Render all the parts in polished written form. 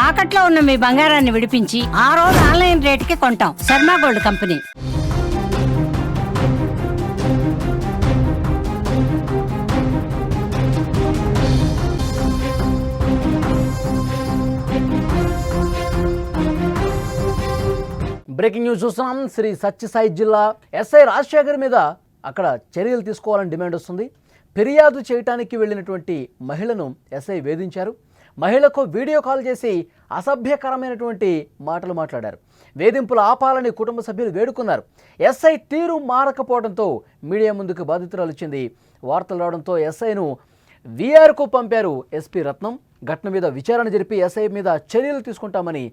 తాకట్లో ఉన్న మీ బంగారాన్ని విడిపించి ఆ రోజు ఆన్లైన్ రేటుకి కొంటాం. Sharma gold company. Breaking news చూస్తున్నాం. శ్రీ సత్యసాయి జిల్లా ఎస్ఐ రాజశేఖర్ మీద అక్కడ చర్యలు తీసుకోవాలని డిమాండ్ వస్తుంది. ఫిర్యాదు చేయడానికి వెళ్ళినటువంటి మహిళను ఎస్ఐ వేధించారు. మహిళకు వీడియో కాల్ చేసి అసభ్యకరమైనటువంటి మాటలు మాట్లాడారు. వేధింపులు ఆపాలని కుటుంబ సభ్యులు వేడుకున్నారు. ఎస్ఐ తీరు మారకపోవడంతో మీడియా ముందుకు బాధితురాలు వచ్చింది. వార్తలు రావడంతో ఎస్ఐను వీఆర్కు పంపారు ఎస్పీ రత్నం. ఘటన మీద విచారణ జరిపి ఎస్ఐ మీద చర్యలు తీసుకుంటామని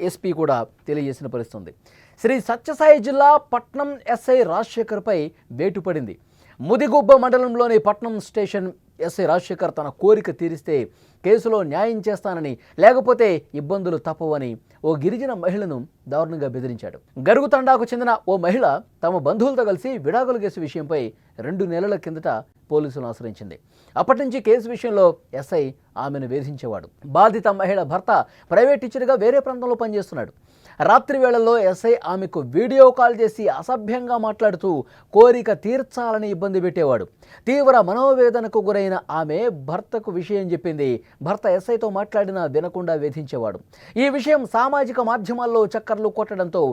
ఎస్పీ కూడా తెలియజేసిన పరిస్థితుంది. శ్రీ సత్యసాయి జిల్లా పట్నం ఎస్ఐ రాజశేఖర్పై వేటు పడింది. ముదిగుబ్బ మండలంలోని పట్నం స్టేషన్ ఎస్ఐ రాజశేఖర్ తన కోరిక తీరిస్తే కేసులో న్యాయం చేస్తానని, లేకపోతే ఇబ్బందులు తప్పవని ఓ గిరిజన మహిళను దారుణంగా బెదిరించాడు. గరుగుతండాకు చెందిన ఓ మహిళ తమ బంధువులతో కలిసి విడాకుల కేసు విషయంపై 2 నెలల కిందట పోలీసులను ఆశ్రయించింది. అప్పటి నుంచి కేసు విషయంలో ఎస్ఐ ఆమెను వేధించేవాడు. బాధిత మహిళ భర్త ప్రైవేట్ టీచర్గా వేరే ప్రాంతంలో పనిచేస్తున్నాడు. రాత్రి వేళల్లో ఎస్ఐ ఆమెకు వీడియో కాల్ చేసి అసభ్యంగా మాట్లాడుతూ కోరిక తీర్చాలని ఇబ్బంది పెట్టేవాడు. తీవ్ర మనోవేదనకు గురైన ఆమె భర్తకు విషయం చెప్పింది. భర్త ఎస్ఐతో మాట్లాడినా వినకుండా వేధించేవాడు. ఈ విషయం సామాజిక మాధ్యమాల్లో చక్కర్లు కొట్టడంతో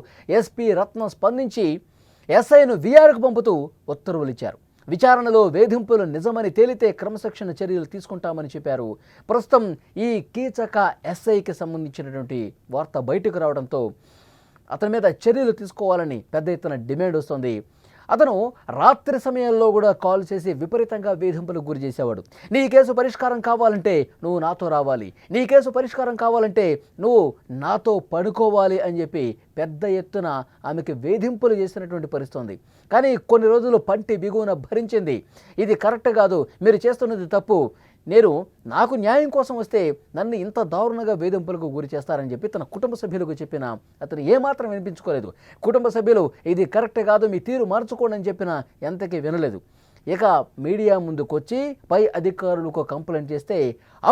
ఎస్పీ రత్నం స్పందించి ఎస్ఐను వీఆర్కు పంపుతూ ఉత్తర్వులు ఇచ్చారు. విచారణలో వేధింపులు నిజమని తేలితే క్రమశిక్షణ చర్యలు తీసుకుంటామని చెప్పారు. ప్రస్తుతం ఈ కీచక ఎస్ఐకి సంబంధించినటువంటి వార్త బయటకు రావడంతో అతని మీద చర్యలు తీసుకోవాలని పెద్ద ఎత్తున డిమాండ్ వస్తుంది. అతను రాత్రి సమయంలో కూడా కాల్ చేసి విపరీతంగా వేధింపులకు గురి చేసేవాడు. నీ కేసు పరిష్కారం కావాలంటే నువ్వు నాతో రావాలి, నీ కేసు పరిష్కారం కావాలంటే నువ్వు నాతో పడుకోవాలి అని చెప్పి పెద్ద ఎత్తున ఆమెకి వేధింపులు చేసినటువంటి పరిస్థితి. కానీ కొన్ని రోజులు పంటి బిగువున భరించింది. ఇది కరెక్ట్ కాదు, మీరు చేస్తున్నది తప్పు, నాకు న్యాయం కోసం వస్తే నన్ను ఇంత దారుణంగా వేధింపులకు గురి చేస్తారని చెప్పి తన కుటుంబ సభ్యులకు చెప్పినా అతను ఏమాత్రం వినిపించుకోలేదు. కుటుంబ సభ్యులు ఇది కరెక్ట్ కాదు, మీ తీరు మార్చుకోండి అని చెప్పినా ఎంతకీ వినలేదు. ఇక మీడియా ముందుకొచ్చి పై అధికారులకు కంప్లైంట్ చేస్తే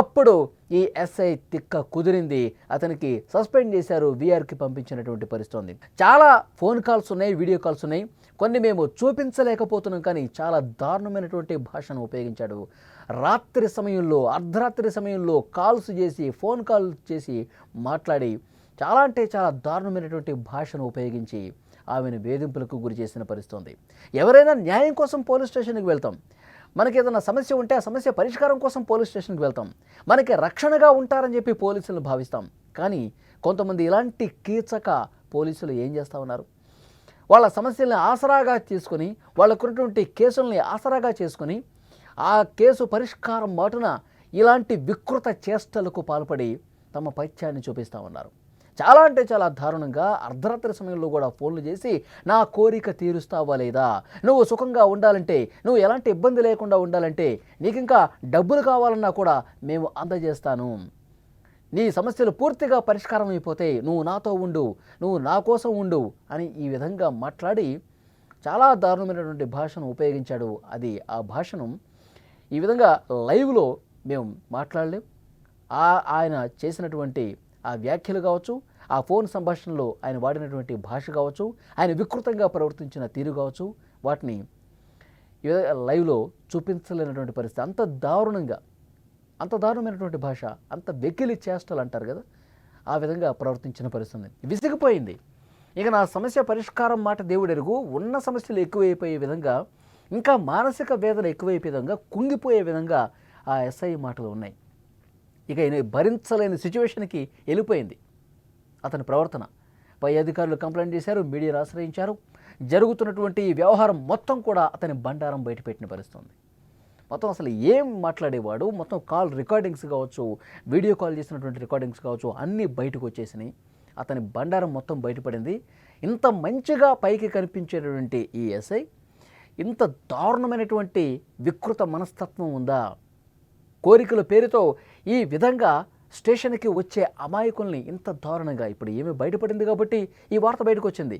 అప్పుడు ఈ ఎస్ఐ తిక్క కుదిరింది. అతనికి సస్పెండ్ చేశారు, వీఆర్కి పంపించినటువంటి పరిస్థితి. చాలా ఫోన్ కాల్స్ ఉన్నాయి, వీడియో కాల్స్ ఉన్నాయి. కొన్ని మేము చూపించలేకపోతున్నాం, కానీ చాలా దారుణమైనటువంటి భాషను ఉపయోగించాడు. రాత్రి సమయంలో, అర్ధరాత్రి సమయంలో కాల్స్ చేసి, ఫోన్ కాల్ చేసి మాట్లాడి చాలా అంటే చాలా దారుణమైనటువంటి భాషను ఉపయోగించి ఆమెను వేధింపులకు గురి చేసిన పరిస్థితి. ఎవరైనా న్యాయం కోసం పోలీస్ స్టేషన్కి వెళ్తాం, మనకి ఏదైనా సమస్య ఉంటే ఆ సమస్య పరిష్కారం కోసం పోలీస్ స్టేషన్కి వెళ్తాం, మనకి రక్షణగా ఉంటారని చెప్పి పోలీసులను భావిస్తాం. కానీ కొంతమంది ఇలాంటి కీచక పోలీసులు ఏం చేస్తూ ఉన్నారు, వాళ్ళ సమస్యల్ని ఆసరాగా తీసుకొని, వాళ్ళకున్నటువంటి కేసుల్ని ఆసరాగా చేసుకొని ఆ కేసు పరిష్కారం మాటున ఇలాంటి వికృత చేష్టలకు పాల్పడి తమ పైత్యాన్ని చూపిస్తూ ఉన్నారు. చాలా అంటే చాలా దారుణంగా అర్ధరాత్రి సమయంలో కూడా ఫోన్లు చేసి నా కోరిక తీరుస్తావా లేదా, నువ్వు సుఖంగా ఉండాలంటే, నువ్వు ఎలాంటి ఇబ్బంది లేకుండా ఉండాలంటే, నీకు ఇంకా డబ్బులు కావాలన్నా కూడా మేము అందజేస్తాను, నీ సమస్యలు పూర్తిగా పరిష్కారం అయిపోతే నువ్వు నాతో ఉండు, నువ్వు నా కోసం ఉండు అని ఈ విధంగా మాట్లాడి చాలా దారుణమైనటువంటి భాషను ఉపయోగించాడు. అది ఆ భాషను ఈ విధంగా లైవ్లో మేము మాట్లాడలేం. ఆయన చేసినటువంటి ఆ వ్యాఖ్యలు కావచ్చు, ఆ ఫోన్ సంభాషణలో ఆయన వాడినటువంటి భాష కావచ్చు, ఆయన వికృతంగా ప్రవర్తించిన తీరు కావచ్చు, వాటిని లైవ్లో చూపించలేనటువంటి పరిస్థితి. అంత దారుణమైనటువంటి భాష, అంత వెకిలి చేష్టలు అంటారు కదా, ఆ విధంగా ప్రవర్తించిన పరిస్థితి. విసిగిపోయింది. ఇక నా సమస్య పరిష్కారం మాట దేవుడెరుగు, ఉన్న సమస్యలు ఎక్కువైపోయే విధంగా, ఇంకా మానసిక వేదన ఎక్కువైపోయే విధంగా, కుంగిపోయే విధంగా ఆ ఎస్ఐ మాటలు ఉన్నాయి. ఇక ఈయన భరించలేని సిచ్యువేషన్కి వెళ్ళిపోయింది అతని ప్రవర్తన. పై అధికారులు కంప్లైంట్ చేశారు, మీడియాను ఆశ్రయించారు. జరుగుతున్నటువంటి ఈ వ్యవహారం మొత్తం కూడా అతని బండారం బయటపెట్టిన పరిస్థితి. మొత్తం అసలు ఏం మాట్లాడేవాడు, మొత్తం కాల్ రికార్డింగ్స్ కావచ్చు, వీడియో కాల్ చేసినటువంటి రికార్డింగ్స్ కావచ్చు, అన్నీ బయటకు వచ్చేసినాయి. అతని బండారం మొత్తం బయటపడింది. ఇంత మంచిగా పైకి కనిపించేటటువంటి ఈ ఎస్ఐ ఇంత దారుణమైనటువంటి వికృత మనస్తత్వం ఉందా? కోరికల పేరుతో ఈ విధంగా స్టేషన్కి వచ్చే అమాయకుల్ని ఇంత దారుణంగా, ఇప్పుడు ఏమీ బయటపడింది కాబట్టి ఈ వార్త బయటకు వచ్చింది.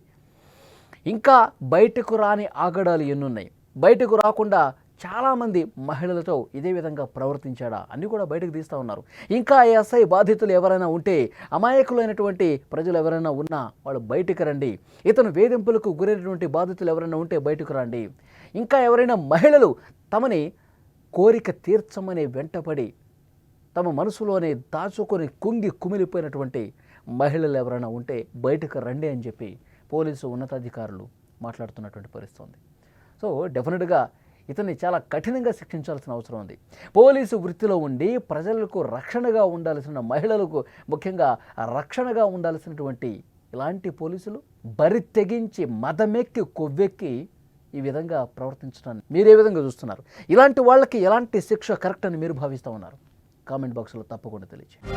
ఇంకా బయటకు రాని ఆగడాలు ఎన్నున్నాయి. బయటకు రాకుండా చాలామంది మహిళలతో ఇదే విధంగా ప్రవర్తించాడా అన్నీ కూడా బయటకు తీస్తూ ఉన్నారు. ఇంకా ఎస్ఐ బాధితులు ఎవరైనా ఉంటే, అమాయకులైనటువంటి ప్రజలు ఎవరైనా ఉన్నా వాళ్ళు బయటికి రండి. ఇతను వేధింపులకు గురైనటువంటి బాధితులు ఎవరైనా ఉంటే బయటకు రండి. ఇంకా ఎవరైనా మహిళలు తమని కోరిక తీర్చమని వెంటపడి తమ మనసులోనే దాచుకొని కుంగి కుమిలిపోయినటువంటి మహిళలు ఎవరైనా ఉంటే బయటకు రండి అని చెప్పి పోలీసు ఉన్నతాధికారులు మాట్లాడుతున్నటువంటి పరిస్థితి ఉంది. సో డెఫినెట్గా ఇతన్ని చాలా కఠినంగా శిక్షించాల్సిన అవసరం ఉంది. పోలీసు వృత్తిలో ఉండి ప్రజలకు రక్షణగా ఉండాల్సిన మహిళలకు ముఖ్యంగా రక్షణగా ఉండాల్సినటువంటి ఇలాంటి పోలీసులు బరి తెగించి మదమెక్కి కొవ్వెక్కి ఈ విధంగా ప్రవర్తించడాన్ని మీరు ఏ విధంగా చూస్తున్నారు? ఇలాంటి వాళ్ళకి ఎలాంటి శిక్ష కరెక్ట్ అని మీరు భావిస్తూ ఉన్నారు? కామెంట్ బాక్స్లో తప్పకుండా తెలియజేయండి.